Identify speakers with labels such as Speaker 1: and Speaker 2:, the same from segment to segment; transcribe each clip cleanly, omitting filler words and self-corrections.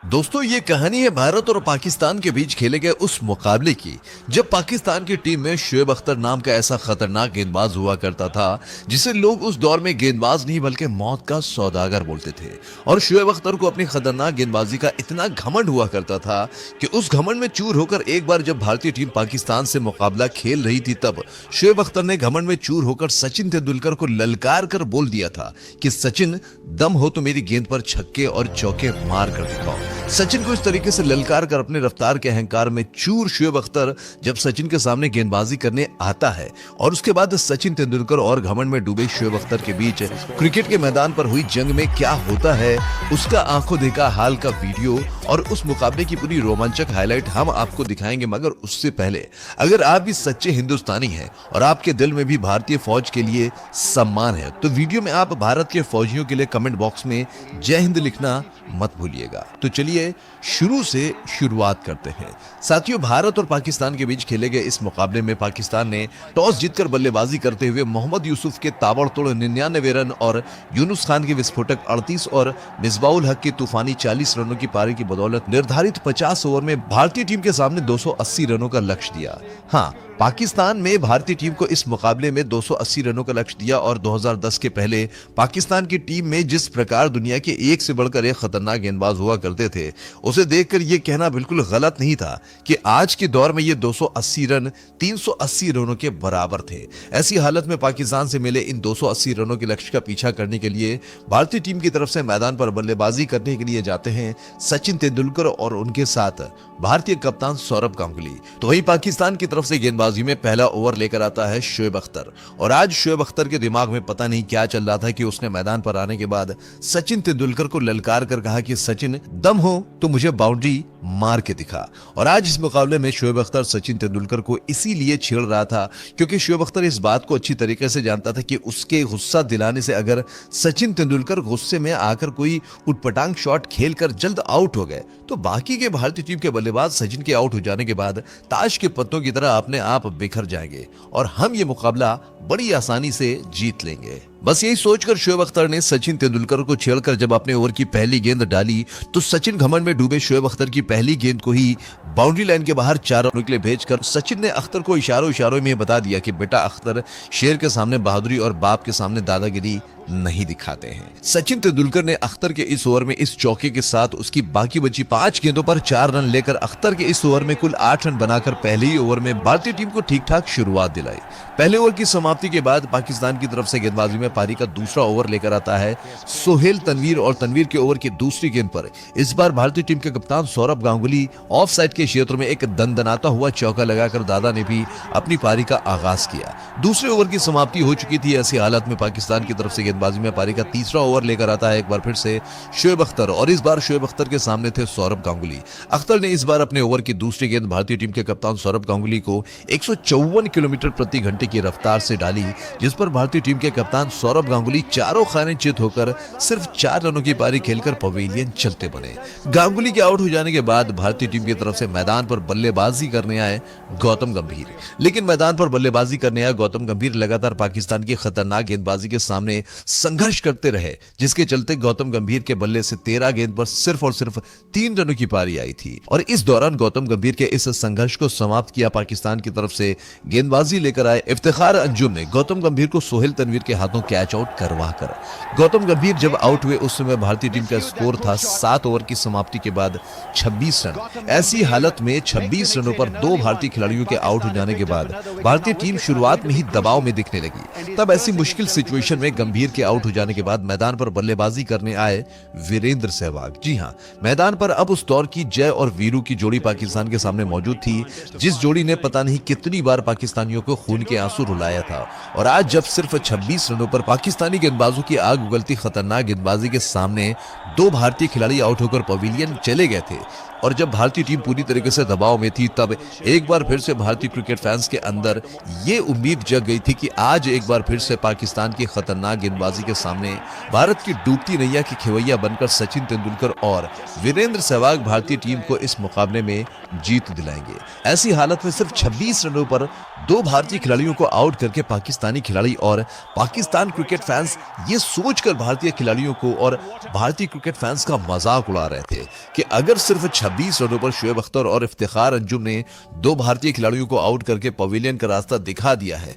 Speaker 1: दोस्तों, ये कहानी है भारत और पाकिस्तान के बीच खेले गए उस मुकाबले की जब पाकिस्तान की टीम में शोएब अख्तर नाम का ऐसा खतरनाक गेंदबाज हुआ करता था जिसे लोग उस दौर में गेंदबाज नहीं बल्कि मौत का सौदागर बोलते थे। और शोएब अख्तर को अपनी खतरनाक गेंदबाजी का इतना घमंड हुआ करता था कि उस घमंड में चूर होकर एक बार जब भारतीय टीम पाकिस्तान से मुकाबला खेल रही थी तब शोएब अख्तर ने घमंड में चूर होकर सचिन तेंदुलकर को ललकार कर बोल दिया था कि सचिन, दम हो तो मेरी गेंद पर छक्के और चौके मार कर दिखाओ। सचिन को इस तरीके से ललकार कर अपने रफ्तार के अहंकार में चूर शोएब अख्तर जब सचिन के सामने गेंदबाजी करने आता है और उसके बाद सचिन तेंदुलकर और घमंड में डूबे शोएब अख्तर के बीच क्रिकेट के मैदान पर हुई जंग में क्या होता है उसका आंखों देखा हाल का वीडियो और उस मुकाबले की पूरी रोमांचक हाईलाइट हम आपको दिखाएंगे। मगर उससे पहले अगर आप भी सच्चे हिंदुस्तानी हैं और आपके दिल में भी भारतीय फौज के लिए सम्मान है तो वीडियो में आप भारत के फौजियों के लिए कमेंट बॉक्स में जय हिंद लिखना मत भूलिएगा। तो चलिए शुरू से शुरुआत करते हैं। साथियों, भारत और पाकिस्तान के बीच खेले गए इस मुकाबले में पाकिस्तान ने टॉस जीतकर बल्लेबाजी करते हुए मोहम्मद यूसुफ के ताबड़तोड़ 99 रन और यूनुस खान के विस्फोटक 38 और मिसबाउल हक की तूफानी 40 रनों की पारी की बदौलत निर्धारित 50 ओवर में भारतीय टीम के सामने 280 रनों का लक्ष्य दिया। हाँ, पाकिस्तान में भारतीय टीम को इस मुकाबले में 280 रनों का लक्ष्य दिया और 2010 के पहले पाकिस्तान की टीम में जिस प्रकार दुनिया के एक से बढ़कर एक खतरनाक गेंदबाज हुआ करते थे उसे देखकर यह कहना बिल्कुल गलत नहीं था कि आज के दौर में ये 280 रन 380 रनों के बराबर थे। ऐसी हालत में पाकिस्तान से मिले इन 280 रनों के लक्ष्य का पीछा करने के लिए भारतीय टीम की तरफ से मैदान पर बल्लेबाजी करने के लिए जाते हैं सचिन तेंदुलकर और उनके साथ भारतीय कप्तान सौरभ गांगुली। तो वहीं पाकिस्तान की तरफ से गेंदबाजी में पहला ओवर लेकर आता है शोएब अख्तर और आज शोएब अख्तर के दिमाग में पता नहीं क्या चल रहा था कि उसने मैदान पर आने के बाद सचिन तेंदुलकर को ललकार कर कहा कि सचिन, दम हो तो मुझे बाउंड्री मार के दिखा। और आज इस मुकाबले में शोएब अख्तर सचिन तेंदुलकर को इसीलिए छेड़ रहा था क्योंकि शोएब अख्तर इस बात को अच्छी तरीके से जानता था कि उसके गुस्सा दिलाने से अगर सचिन तेंदुलकर गुस्से में आकर कोई उटपटांग शॉट खेलकर जल्द आउट हो गए तो बाकी के भारतीय टीम के बल्लेबाज सचिन के आउट हो जाने के बाद ताश के पत्तों की तरह अपने आप बिखर जाएंगे और हम ये मुकाबला बड़ी आसानी से जीत लेंगे। बस यही सोचकर शोएब अख्तर ने सचिन तेंदुलकर को छेड़कर जब अपने ओवर की पहली गेंद डाली तो सचिन घमंड में डूबे शोएब अख्तर की पहली गेंद को ही बाउंड्री लाइन के बाहर 4 रनों के लिए भेजकर सचिन ने अख्तर को इशारों में बता दिया कि बेटा अख्तर, शेर के सामने बहादुरी और बाप के सामने दादागिरी नहीं दिखाते हैं। सचिन तेंदुलकर ने अख्तर के इस ओवर में इस चौके के साथ उसकी बाकी बची 5 गेंदों पर 4 रन लेकर अख्तर के इस ओवर में कुल 8 रन बनाकर पहले ही ओवर में भारतीय टीम को ठीक ठाक शुरुआत दिलाई। पहले ओवर की समाप्ति के बाद पाकिस्तान की तरफ से गेंदबाजी में पारी का दूसरा ओवर लेकर आता है सोहेल तनवीर और तनवीर के ओवर की दूसरी गेंद पर इस बार भारतीय टीम के कप्तान सौरभ गांगुली ऑफ साइड के क्षेत्र में एक दनदनाता हुआ चौका लगाकर दादा ने भी अपनी पारी का आगाज किया। दूसरे ओवर की समाप्ति हो चुकी थी। ऐसी हालत में पाकिस्तान की तरफ से गेंदबाजी में पारी का तीसरा ओवर लेकर आता है एक बार फिर से शोएब अख्तर और इस बार शोएब अख्तर के सामने थे सौरभ गांगुली। अख्तर ने इस बार अपने ओवर की दूसरी गेंद भारतीय टीम के कप्तान सौरभ गांगुली को 154 किलोमीटर प्रति घंटे की रफ्तार से डाली जिस पर भारतीय टीम के कप्तान सौरभ गांगुली चारों खाने चित होकर सिर्फ 4 रनों की पारी खेलकर पवेलियन चलते बने। गांगुली के आउट हो जाने के बाद भारतीय टीम की तरफ से मैदान पर बल्लेबाजी करने आए गौतम गंभीर, लेकिन मैदान पर बल्लेबाजी करने आए गौतम गंभीर लगातार पाकिस्तान की खतरनाक गेंदबाजी के सामने संघर्ष करते रहे जिसके चलते गौतम गंभीर के बल्ले से 13 गेंद पर सिर्फ और सिर्फ 3 रनों की पारी आई थी। और इस दौरान गौतम गंभीर के इस संघर्ष को समाप्त किया पाकिस्तान की तरफ से गेंदबाजी लेकर आए इफ्तिखार अंजुम ने गौतम गंभीर को सोहेल तनवीर के हाथों कैच आउट करवाकर। गौतम गंभीर जब आउट हुए उस समय भारतीय टीम का स्कोर था 7 ओवर की समाप्ति के बाद 26 रन। ऐसी हालत में 26 रनों पर 2 भारतीय खिलाड़ियों के आउट हो जाने के बाद भारतीय टीम शुरुआत में ही दबाव में दिखने लगी। तब ऐसी मुश्किल सिचुएशन में गंभीर के आउट हो जाने के बाद मैदान पर बल्लेबाजी करने आए वीरेंद्र सहवाग। जी हां, मैदान पर अब उस दौर की जय और वीरू की जोड़ी पाकिस्तान के सामने मौजूद थी जिस जोड़ी ने पता नहीं कितनी बार पाकिस्तानियों को खून के आंसू रुलाया था। और आज जब सिर्फ 26 रनों पर पाकिस्तानी गेंदबाजों की आग उगलती खतरनाक गेंदबाजी के सामने 2 भारतीय खिलाड़ी आउट होकर पवेलियन चले गए थे और जब भारतीय टीम पूरी तरीके से दबाव में थी तब एक बार फिर से भारतीय क्रिकेट फैंस के अंदर ये उम्मीद जग गई थी कि आज एक बार फिर से पाकिस्तान की खतरनाक गेंदबाजी गेंदबाजी के सामने भारत की डूबती नैया की खेवैया बनकर सचिन तेंदुलकर और वीरेंद्र सहवाग भारतीय टीम को इस मुकाबले में जीत दिलाएंगे। ऐसी हालत में सिर्फ 26 रनों पर दो भारतीय खिलाड़ियों को आउट करके पाकिस्तानी खिलाड़ी और पाकिस्तान क्रिकेट फैंस ये सोचकर भारतीय खिलाड़ियों को और भारतीय क्रिकेट फैंस का मजाक उड़ा रहे थे कि अगर सिर्फ 26 रनों पर शोएब अख्तर और इफ्तिखार अंजुम ने दो भारतीय खिलाड़ियों को आउट करके पवेलियन का रास्ता दिखा दिया है,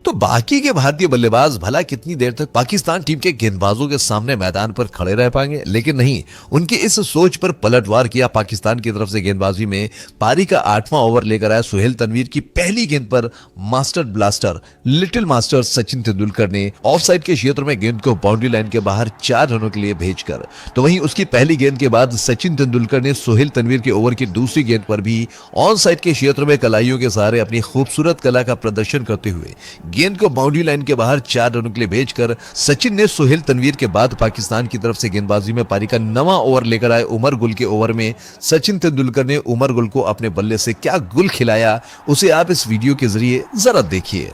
Speaker 1: तो बाकी के भारतीय बल्लेबाज भला कितनी देर तक पाकिस्तान टीम के गेंदबाजों के सामने मैदान पर खड़े रह पाएंगे। लेकिन नहीं, उनकी इस सोच पर पलटवार किया पाकिस्तान की तरफ से। गेंदबाजी में पारी का 8वां ओवर लेकर आया सुहेल तनवीर की पहली गेंद पर master blaster little master Sachin Tendulkar ने ऑफसाइड के क्षेत्र में गेंद को बाउंड्री लाइन के बाहर 4 रनों के लिए भेजकर, तो वहीं उसकी पहली गेंद के बाद सचिन तेंदुलकर ने सुहेल तनवीर के ओवर की दूसरी गेंद पर भी ऑन साइड के क्षेत्र में कलाइयों के सहारे अपनी खूबसूरत कला का प्रदर्शन करते हुए गेंद को बाउंड्री लाइन के बाहर 4 रनों के लिए भेजकर सचिन ने सुहेल तनवीर के बाद पाकिस्तान की तरफ से गेंदबाजी में पारी का 9वां ओवर लेकर आए उमर गुल के ओवर में सचिन तेंदुलकर ने उमर गुल को अपने बल्ले से क्या गुल खिलाया, उसे आप इस वीडियो के जरिए जरा देखिए।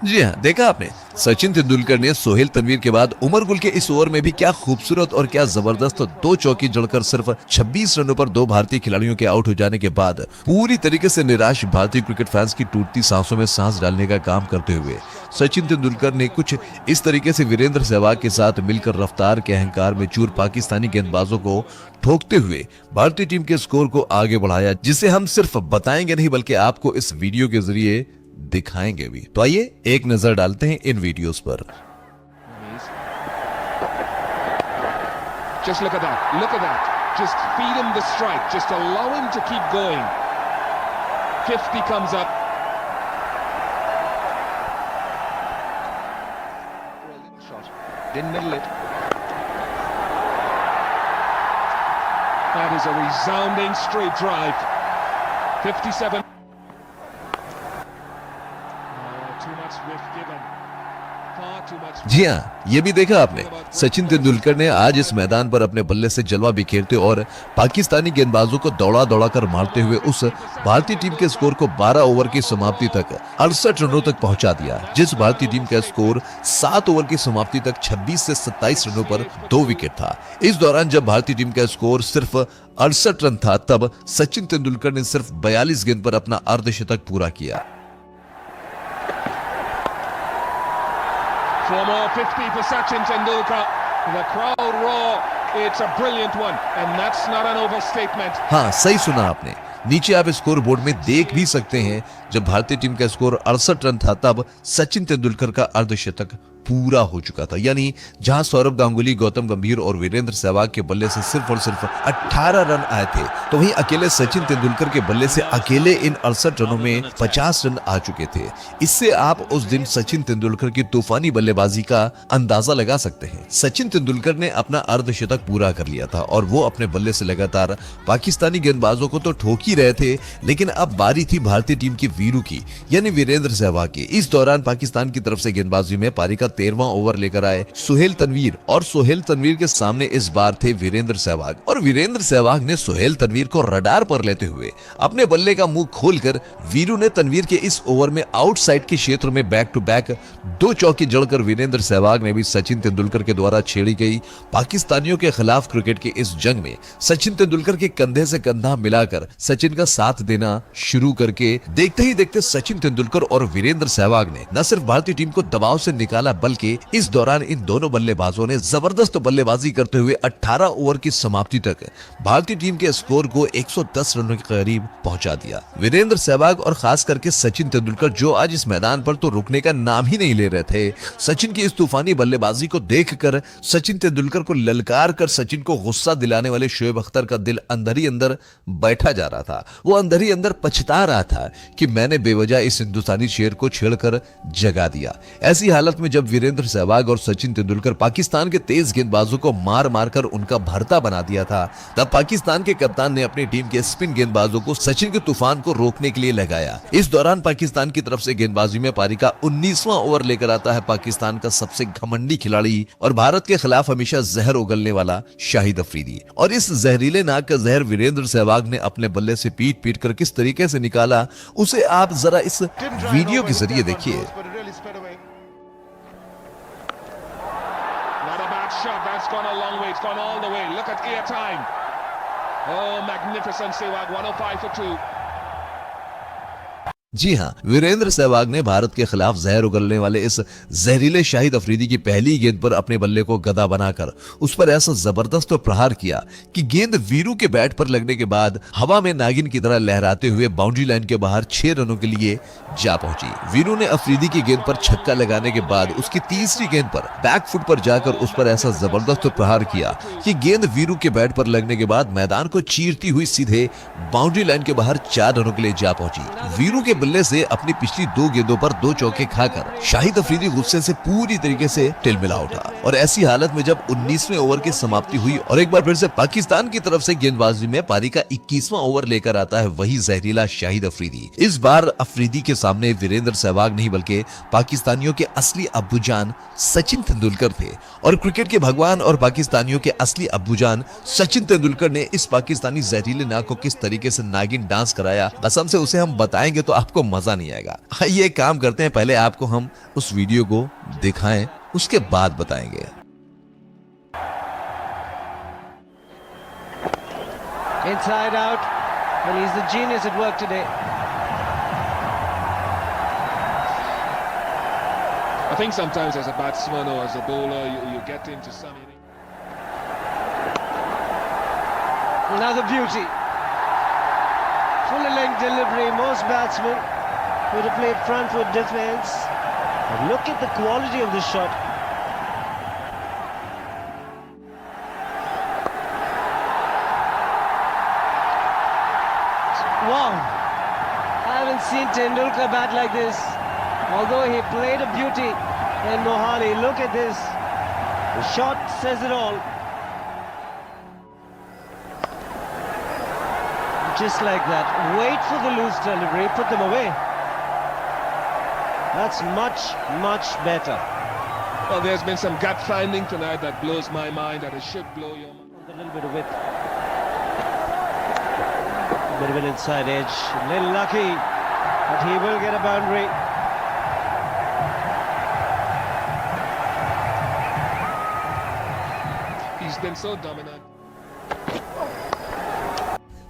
Speaker 1: जी हाँ, देखा आपने, सचिन तेंदुलकर ने सोहेल तनवीर के बाद उमर गुल के इस ओवर में भी क्या खूबसूरत और क्या जबरदस्त दो चौकी जड़कर सिर्फ 26 रनों पर दो भारतीय खिलाड़ियों के आउट हो जाने के बाद पूरी तरीके से निराश भारतीय क्रिकेट फैंस की टूटती सांसों में सांस डालने का काम करते हुए सचिन तेंदुलकर ने कुछ इस तरीके से वीरेंद्र सहवाग के साथ मिलकर रफ्तार के अहंकार में चूर पाकिस्तानी गेंदबाजों को ठोकते हुए भारतीय टीम के स्कोर को आगे बढ़ाया, जिसे हम सिर्फ बताएंगे नहीं बल्कि आपको इस वीडियो के जरिए दिखाएंगे भी। तो आइए एक नजर डालते हैं इन वीडियोस पर।
Speaker 2: Just look at that. Look at that. Just feed him the strike. Just allow him to keep going. 50 comes up. Brilliant shot. Didn't middle it. That is a resounding straight drive. 57. Too much whiff given. Far too much.
Speaker 1: जी हाँ, ये भी देखा आपने, सचिन तेंदुलकर ने आज इस मैदान पर अपने बल्ले से जलवा बिखेरते और पाकिस्तानी गेंदबाजों को दौड़ा दौड़ा कर मारते हुए उस भारतीय टीम के स्कोर को 12 ओवर की समाप्ति तक 68 रनों तक पहुंचा दिया, जिस भारतीय टीम का स्कोर 7 ओवर की समाप्ति तक 26 से 27 रनों पर 2 विकेट था। इस दौरान जब भारतीय टीम का स्कोर सिर्फ 68 रन था, तब सचिन तेंदुलकर ने सिर्फ 42 गेंद पर अपना अर्धशतक पूरा किया।
Speaker 2: For more 50 for Sachin Tendulkar. The crowd roar. It's a brilliant one, and that's not an overstatement.
Speaker 1: हाँ, सही सुना आपने। नीचे आप स्कोर बोर्ड में देख भी सकते हैं, जब भारतीय टीम का स्कोर 68 रन था तब सचिन तेंदुलकर का अर्धशतक पूरा हो चुका था। यानी जहां सौरभ गांगुली, गौतम गंभीर और वीरेंद्र सहवाग के बल्ले से सिर्फ और सिर्फ 18 रन आए थे, तो वहीं अकेले सचिन तेंदुलकर के बल्ले से अकेले इन 68 रनों में 50 रन आ चुके थे। इससे आप उस दिन सचिन तेंदुलकर की तूफानी बल्लेबाजी का अंदाजा लगा सकते हैं। सचिन तेंदुलकर ने अपना अर्धशतक पूरा कर लिया था और वो अपने बल्ले से लगातार पाकिस्तानी गेंदबाजों को तो ठोक ही रहे थे, लेकिन अब बारी थी भारतीय टीम के वीरू की, यानी वीरेंद्र सहवाग की। इस दौरान पाकिस्तान की तरफ से गेंदबाजी में पारी का 13वां ओवर लेकर आए सुहेल तनवीर, और सुहेल तनवीर के सामने इस बार थे वीरेंद्र सहवाग, और वीरेंद्र सहवाग ने सुहेल तनवीर को रडार पर लेते हुए अपने बल्ले का मुंह खोलकर वीरू ने तनवीर के इस ओवर में आउटसाइड के क्षेत्र में बैक टू बैक 2 चौकी जड़कर वीरेंद्र सहवाग ने भी सचिन तेंदुलकर के द्वारा छेड़ी गई पाकिस्तानियों के खिलाफ क्रिकेट की इस जंग में सचिन तेंदुलकर के कंधे से कंधा मिलाकर सचिन का साथ देना शुरू करके देखते ही देखते सचिन तेंदुलकर और वीरेंद्र सहवाग ने न सिर्फ भारतीय टीम को दबाव से निकाला, बल्कि इस दौरान इन दोनों बल्लेबाजों ने जबरदस्त बल्लेबाजी करते हुए 18 ओवर की समाप्ति तक भारतीय टीम के स्कोर को 110 रनों के करीब पहुंचा दिया। वीरेंद्र सहवाग और खास करके सचिन तेंदुलकर, जो आज इस मैदान पर तो रुकने का नाम ही नहीं ले रहे थे, सचिन की इस तूफानी बल्लेबाजी को देखकर सचिन तेंदुलकर को ललकार कर सचिन को गुस्सा दिलाने वाले शोएब अख्तर का दिल अंदर ही अंदर बैठा जा रहा था। था। वो अंदर ही अंदर पछता रहा था कि मैंने बेवजह इस हिंदुस्तानी शेर को छेड़कर जगा दिया। ऐसी हालत में जब वीरेंद्र सहवाग और सचिन तेंदुलकर पाकिस्तान के तेज गेंदबाजों को मार मारकर उनका भरता बना दिया था, तब पाकिस्तान के कप्तान ने अपनी टीम के स्पिन गेंदबाजों को सचिन के तूफान को रोकने के लिए लगाया। इस दौरान पाकिस्तान की तरफ से गेंदबाजी में पारी का 19वां ओवर लेकर आता है पाकिस्तान का सबसे घमंडी खिलाड़ी और भारत के खिलाफ हमेशा जहर उगलने वाला शाहिद अफरीदी। और इस जहरीले नाग का जहर वीरेंद्र सहवाग ने अपने बल्ले से पीट पीट कर किस तरीके से निकाला, उसे आप जरा इस वीडियो के जरिए देखिए।
Speaker 2: Shot, that's gone a long way, it's gone all the way. Look at air time. Oh, magnificent Sehwag, 105 for 2.
Speaker 1: जी हां, वीरेंद्र सहवाग ने भारत के खिलाफ जहर उगलने वाले इस जहरीले शाहिद अफरीदी की पहली गेंद पर अपने बल्ले को गदा बनाकर उस पर ऐसा जबरदस्त प्रहार किया कि गेंद वीरू के बैट पर लगने के बाद हवा में नागिन की तरह लहराते हुए बाउंड्री लाइन के बाहर 6 रनों के लिए जा पहुंची। वीरू ने अफरीदी की गेंद पर छक्का लगाने के बाद उसकी तीसरी गेंद पर बैक फुट पर जाकर उस पर ऐसा जबरदस्त प्रहार किया कि गेंद वीरू के बैट पर लगने के बाद मैदान को चीरती हुई सीधे बाउंड्री लाइन के बाहर 4 रनों के लिए जा पहुंची। वीरू के बल्ले से अपनी पिछली 2 गेंदों पर 2 चौके खाकर शाहिद अफरीदी गुस्से से पूरी तरीके से टिलमिला उठा। और ऐसी हालत में जब 19वें ओवर की समाप्ति हुई और एक बार फिर से पाकिस्तान की तरफ से गेंदबाजी में पारी का 21वां ओवर लेकर आता है वही जहरीला शाहिद अफरीदी। इस बार अफरीदी के सामने वीरेंद्र सहवाग नहीं बल्कि पाकिस्तानियों के असली अब्बूजान सचिन तेंदुलकर थे। और क्रिकेट के भगवान और पाकिस्तानियों के असली अब्बूजान सचिन तेंदुलकर ने इस पाकिस्तानी जहरीले नाग को किस तरीके से नागिन डांस कराया, कसम से उसे हम बताएंगे तो आपको मजा नहीं आएगा। ये काम करते हैं, पहले आपको हम उस वीडियो को दिखाएं, उसके बाद बताएंगे।
Speaker 3: Inside out, and he's the genius at work today.
Speaker 2: I think sometimes as a batsman or as a bowler, you get into some inning.
Speaker 3: Another beauty. Full length delivery. Most batsmen would have played front foot defense. But look at the quality of the shot. Wow! I haven't seen Tendulkar bat like this. Although he played a beauty in Mohali, look at this. The shot says it all. Just like that. Wait for the loose delivery, put them away. That's much, much better.
Speaker 2: Well, there's been some gap finding tonight that blows my mind, that it should blow your mind.
Speaker 3: A little bit of whip. A bit of an inside edge. A little lucky, but he will get a boundary.
Speaker 2: He's been so dominant.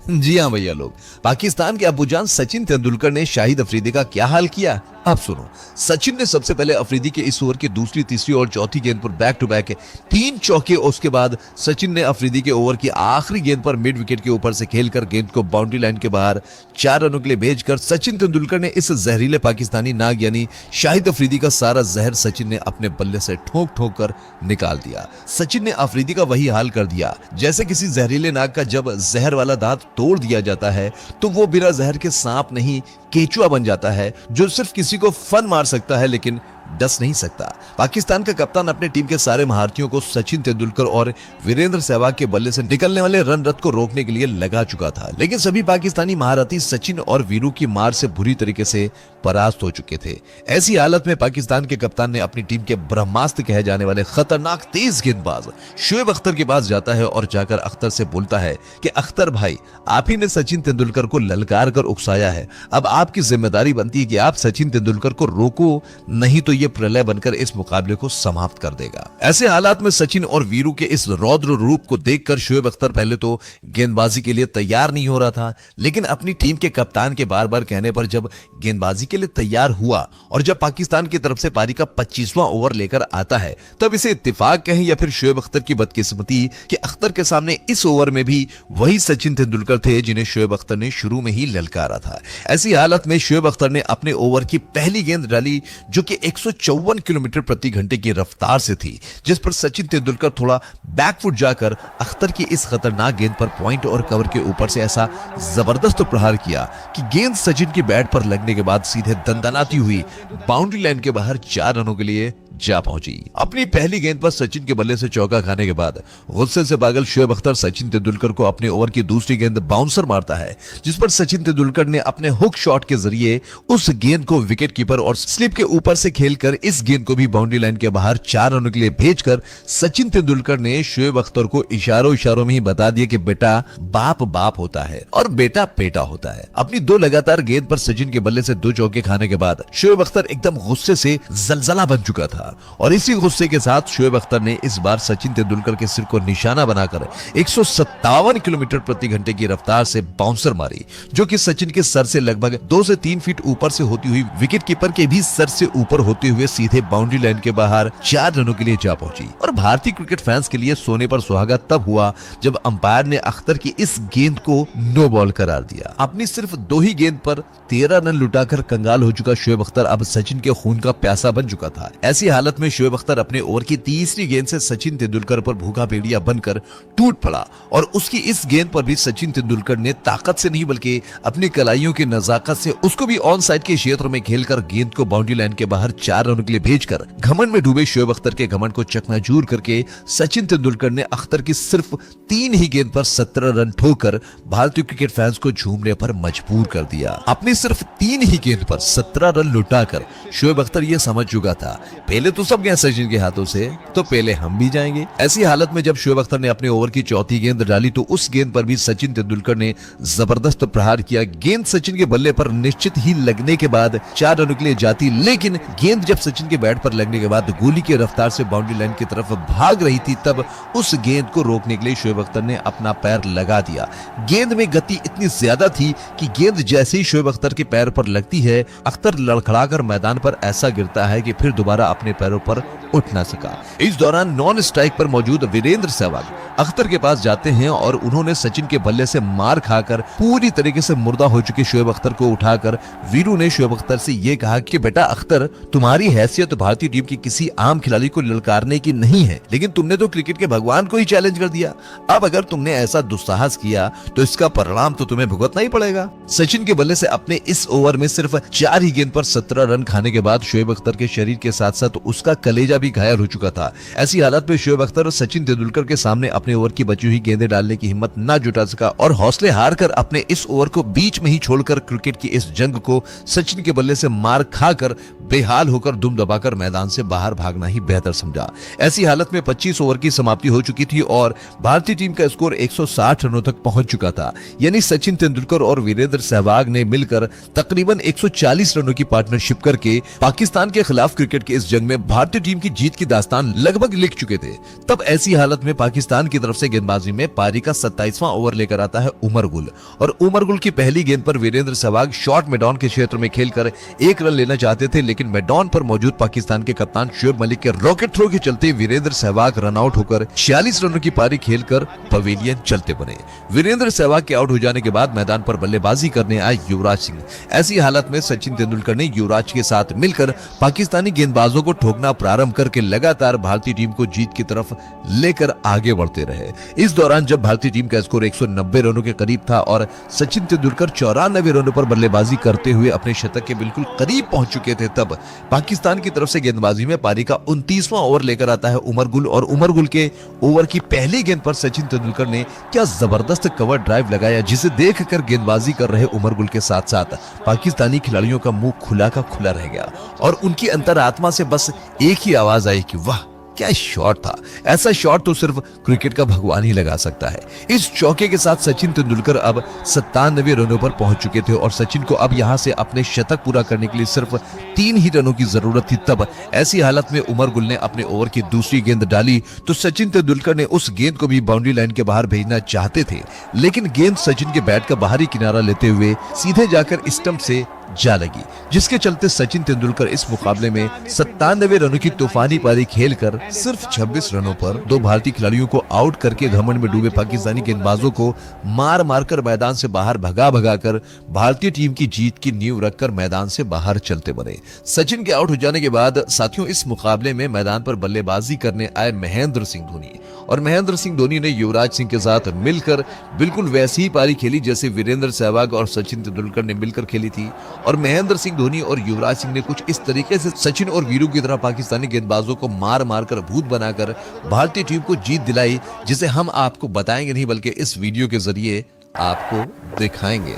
Speaker 1: जी हाँ भैया लोग, पाकिस्तान के अब्बूजान सचिन तेंदुलकर ने शाहिद अफरीदी का क्या हाल किया आप सुनो। सचिन ने सबसे पहले अफरीदी के इस ओवर की दूसरी, तीसरी और चौथी गेंद पर बैक टू बैक 3 चौके। उसके बाद सचिन ने अफरीदी के ओवर की आखिरी गेंद पर मिड विकेट के ऊपर से खेलकर गेंद को बाउंड्री लाइन के बाहर 4 रनों के लिए भेजकर सचिन तेंदुलकर ने इस जहरीले पाकिस्तानी नाग यानी शाहिद अफरीदी का सारा जहर सचिन ने अपने बल्ले से ठोक ठोक कर निकाल दिया। सचिन ने अफरीदी का वही हाल कर दिया जैसे किसी जहरीले नाग का जब जहर वाला दांत तोड़ दिया जाता है तो वो बिना जहर के सांप नहीं केचुआ बन जाता है, जो सिर्फ किसी को फन मार सकता है लेकिन डस नहीं सकता। पाकिस्तान का कप्तान अपने टीम के सारे महारथियों को सचिन तेंदुलकर और वीरेंद्र सहवाग के बल्ले से निकलने वाले रन रथ को रोकने के लिए लगा चुका था, लेकिन सभी पाकिस्तानी महारथी सचिन और वीरू की मार से बुरी तरीके से परास्त हो चुके थे। ऐसी हालत में पाकिस्तान के कप्तान ने अपनी टीम के ब्रह्मास्त्र कहे जाने वाले खतरनाक तेज गेंदबाज शोएब अख्तर के पास जाता है और जाकर अख्तर से बोलता है कि अख्तर भाई, आप ही ने सचिन तेंदुलकर को ललकार कर उकसाया है, अब आपकी जिम्मेदारी बनती है कि आप सचिन तेंदुलकर को रोको, नहीं तो ये प्रलय बनकर इस मुकाबले को समाप्त कर देगा। ऐसे हालात में सचिन और वीरू के इस रौद्र रूप को देखकर शोएब अख्तर पहले तो गेंदबाजी के लिए तैयार नहीं हो रहा था, लेकिन अपनी टीम के कप्तान के बार बार कहने पर जब गेंदबाजी के लिए तैयार हुआ और जब पाकिस्तान की तरफ से पारी का 25वां ओवर लेकर आता है, तब इसे इत्तेफाक कहें या फिर शोएब अख्तर की बदकिस्मती कि अख्तर के सामने इस ओवर में भी वही सचिन तेंदुलकर थे जिन्हें शोएब अख्तर ने शुरू में ही ललकारा था। ऐसी हालत में शोएब अख्तर ने अपने ओवर की पहली गेंद डाली जो कि 154 किलोमीटर प्रति घंटे की रफ्तार से थी, जिस पर सचिन तेंदुलकर थोड़ा बैकफुट जाकर अख्तर की इस खतरनाक गेंद पर पॉइंट और कवर के ऊपर से ऐसा जबरदस्त प्रहार किया कि गेंद सचिन की बैट पर लगने के बाद सीधे दंदनाती हुई बाउंड्री लाइन के बाहर 4 रनों के लिए जा पहुंची। अपनी पहली गेंद पर सचिन के बल्ले से चौका खाने के बाद गुस्से से पागल शोएब अख्तर सचिन तेंदुलकर को अपने ओवर की दूसरी गेंद बाउंसर मारता है, जिस पर सचिन तेंदुलकर ने अपने हुक शॉट के जरिए उस गेंद को विकेट कीपर और स्लिप के ऊपर से खेलकर इस गेंद को भी बाउंड्री लाइन के बाहर 4 रनों के लिए भेजकर सचिन तेंदुलकर ने शोएब अख्तर को इशारों में ही बता दिया कि बेटा बाप बाप होता है और बेटा बेटा होता है। अपनी 2 लगातार गेंद पर सचिन के बल्ले से 2 चौके खाने के बाद शोएब अख्तर एकदम गुस्से से जलजला बन चुका था और इसी गुस्से के साथ शोएब अख्तर ने इस बार सचिन तेंदुलकर के सिर को निशाना बनाकर 157 किलोमीटर प्रति घंटे की रफ्तार से बाउंसर मारी, जो कि सचिन के सर से लगभग 2 से 3 फीट ऊपर से होती हुई विकेट कीपर के भी सर से ऊपर होते हुए सीधे बाउंड्री लाइन के बाहर 4 रनों के लिए जा पहुंची। और भारतीय क्रिकेट फैंस के लिए सोने पर सुहागा तब हुआ जब अंपायर ने अख्तर की इस गेंद को नो बॉल करार दिया। अपनी सिर्फ 2 ही गेंद पर 13 रन लुटाकर कंगाल हो चुका शोएब अख्तर अब सचिन के खून का प्यासा बन चुका था। ऐसी हालत में शोएब अख्तर अपने ओवर की तीसरी गेंद से सचिन तेंदुलकर पर भूखा भेड़िया बनकर टूट पड़ा और उसकी इस गेंद पर भी सचिन तेंदुलकर ने ताकत से नहीं बल्कि अपनी कलाइयों की नजाकत से उसको भी ऑन साइड के क्षेत्र में खेलकर गेंद को बाउंड्री लाइन के बाहर 4 रनों के लिए भेजकर घमंड में डूबे शोएब अख्तर के घमंड को चकनाचूर करके सचिन तेंदुलकर ने अख्तर की सिर्फ 3 ही गेंद पर 17 रन ठोकर भारतीय क्रिकेट फैंस को झूमने पर मजबूर कर दिया। अपनी सिर्फ 3 ही गेंद पर 17 रन लुटाकर शोएब अख्तर यह समझ चुका था पहले तो सब गया सचिन के हाथों से, तो पहले हम भी जाएंगे। ऐसी हालत में जब शोएब अख्तर ने अपने ओवर की चौथी गेंद डाली तो उस गेंद पर भी सचिन तेंदुलकर ने जबरदस्त प्रहार किया। गेंद सचिन के बल्ले पर निश्चित ही लगने के बाद 4 रनों के लिए जाती, लेकिन गेंद जब सचिन के बैट पर लगने के बाद गोली की रफ्तार से बाउंड्री लाइन की तरफ भाग रही थी, तब उस गेंद को रोकने के लिए शोएब अख्तर ने अपना पैर लगा दिया। गेंद में गति इतनी ज्यादा थी कि गेंद जैसे ही शोएब अख्तर के पैर पर लगती है, अख्तर लड़खड़ाकर मैदान पर ऐसा गिरता है कि फिर दोबारा अपने पैरों पर उठ ना सका। इस दौरान नॉन स्ट्राइक पर मौजूद वीरेंद्र सहवाग अख्तर के पास जाते हैं और उन्होंने सचिन के बल्ले से मार खाकर पूरी तरीके से मुर्दा हो चुके शोएब अख्तर को उठाकर वीरू ने शोएब अख्तर से यह कहा कि बेटा अख्तर, तुम्हारी हैसियत भारतीय टीम की किसी आम खिलाड़ी को ललकारने की नहीं है, लेकिन तुमने तो क्रिकेट के भगवान को ही चैलेंज कर दिया। अब अगर तुमने ऐसा दुस्साहस किया तो इसका परिणाम तो तुम्हें भुगतना ही पड़ेगा। सचिन के बल्ले से अपने इस ओवर में सिर्फ 4 ही गेंद पर 17 रन खाने के बाद शोएब अख्तर के शरीर के साथ साथ उसका कलेजा भी घायल हो चुका था। ऐसी हालत में शोएब अख्तर सचिन तेंदुलकर के सामने अपने ओवर की बची हुई गेंदें डालने की हिम्मत न जुटा सका और हौसले हार कर अपने इस ओवर को बीच में ही छोड़कर क्रिकेट की इस जंग को सचिन के बल्ले से मार खाकर बेहाल होकर दुम दबाकर मैदान से बाहर भागना ही बेहतर समझा। ऐसी हालत में 25 ओवर की समाप्ति हो चुकी थी और भारतीय टीम का स्कोर 160 रनों तक पहुंच चुका था। यानी सचिन तेंदुलकर और वीरेंद्र सहवाग ने मिलकर तकरीबन 140 रनों की पार्टनरशिप करके पाकिस्तान के खिलाफ क्रिकेट की इस जंग में भारतीय टीम की जीत की दास्तान लगभग लिख चुके थे। तब ऐसी हालत में पाकिस्तान की तरफ से गेंदबाजी में पारी का 27वां ओवर लेकर आता है उमर गुल और उमर गुल की पहली गेंद पर वीरेंद्र सहवाग शॉर्ट मैदान के क्षेत्र में खेलकर 1 रन लेना चाहते थे, लेकिन मैदान पर मौजूद पाकिस्तान के कप्तान शोएब मलिक के रॉकेट थ्रो के चलते वीरेंद्र सहवाग रन आउट होकर 46 रनों की पारी खेलकर पवेलियन चलते बने। वीरेंद्र सहवाग के आउट हो जाने के बाद मैदान पर बल्लेबाजी करने आए युवराज सिंह। ऐसी हालत में सचिन तेंदुलकर ने युवराज के साथ मिलकर पाकिस्तानी गेंदबाजों को ठोकना प्रारंभ करके लगातार भारतीय टीम को जीत की तरफ लेकर आगे बढ़ते रहे। इस दौरान जब भारतीय टीम का स्कोर 190 रनों के करीब था और सचिन तेंदुलकर 94 रनों पर बल्लेबाजी करते हुए अपने शतक के बिल्कुल करीब पहुंच चुके थे, तब पाकिस्तान की तरफ से गेंदबाजी में पारी का 29वां ओवर लेकर आता है उमर गुल और उमर गुल के ओवर की पहली गेंद पर सचिन तेंदुलकर ने क्या जबरदस्त कवर ड्राइव लगाया, जिसे देखकर गेंदबाजी कर रहे उमर गुल के साथ साथ पाकिस्तानी खिलाड़ियों का मुंह खुला का खुला रह गया और उनकी अंतरात्मा से बस एक ही आवाज आई कि वाह क्या शॉट था। ऐसा शॉट तो सिर्फ क्रिकेट का भगवान ही लगा सकता है। इस चौके के साथ सचिन तेंदुलकर अब 97 रनों पर पहुंच चुके थे और सचिन को अब यहां से अपने शतक पूरा करने के लिए सिर्फ 3 ही रनों की जरूरत थी। तब ऐसी हालत में उमर गुल ने अपने ओवर की दूसरी गेंद डाली तो सचिन तेंदुलकर ने उस गेंद को भी बाउंड्री लाइन के बाहर भेजना चाहते थे, लेकिन गेंद सचिन के बैट का बाहरी किनारा लेते हुए सीधे जाकर स्टंप से जा लगी, जिसके चलते सचिन तेंदुलकर इस मुकाबले में 97 रनों की तूफानी पारी खेलकर सिर्फ 26 रनों पर दो भारतीय खिलाड़ियों को आउट करके घमंड में डूबे पाकिस्तानी गेंदबाजों को मार मारकर मैदान से बाहर भगा कर भारतीय टीम की जीत की नींव रखकर मैदान से बाहर चलते बने। सचिन के आउट हो जाने के बाद साथियों इस मुकाबले में मैदान पर बल्लेबाजी करने आए महेंद्र सिंह धोनी, और महेंद्र सिंह धोनी ने युवराज सिंह के साथ मिलकर बिल्कुल वैसी ही पारी खेली जैसे वीरेंद्र सहवाग और सचिन तेंदुलकर ने मिलकर खेली थी। और महेंद्र सिंह धोनी और युवराज सिंह ने कुछ इस तरीके से सचिन और वीरू की तरह पाकिस्तानी गेंदबाजों को मार मारकर भूत बनाकर भारतीय टीम को जीत दिलाई, जिसे हम आपको बताएंगे नहीं बल्कि इस वीडियो के जरिए आपको दिखाएंगे।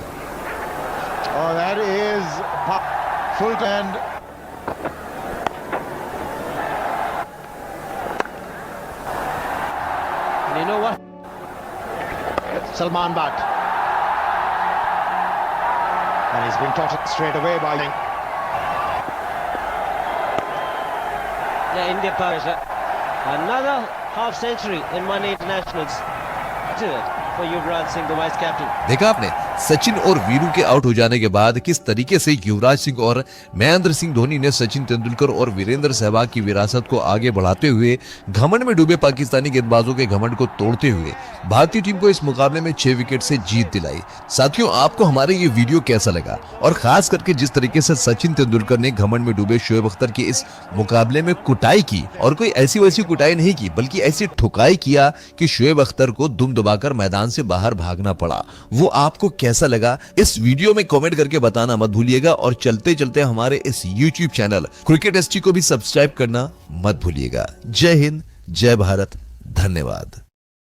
Speaker 4: Oh, that is full hand.
Speaker 3: And you know what?
Speaker 4: Salman Butt. And he's been taught it straight away by
Speaker 3: Yeah, India powers. Another half century in one internationals. To it for Yuvraj Singh, the vice captain.
Speaker 1: देखा आपने सचिन और वीरू के out हो जाने के बाद किस तरीके से युवराज सिंह और महेंद्र सिंह धोनी ने सचिन तेंदुलकर और वीरेंद्र सहवाग की विरासत को आगे बढ़ाते हुए घमंड में डूबे पाकिस्तानी गेंदबाजों के घमंड को तोड़ते हुए भारतीय टीम को इस मुकाबले में 6 विकेट से जीत दिलाई। साथियों आपको हमारे ये वीडियो कैसा लगा, और खास करके जिस तरीके से सचिन तेंदुलकर ने घमंड में डूबे शोएब अख्तर की इस मुकाबले में कुटाई की, और कोई ऐसी वैसी कुटाई नहीं की बल्कि ऐसी ठुकाई किया कि शोएब अख्तर को दुम दबाकर मैदान से बाहर भागना पड़ा, वो आपको कैसा लगा इस वीडियो में कमेंट करके बताना मत भूलिएगा। और चलते चलते हमारे इस YouTube चैनल क्रिकेट एसटी को भी सब्सक्राइब करना मत भूलिएगा। जय हिंद, जय भारत, धन्यवाद।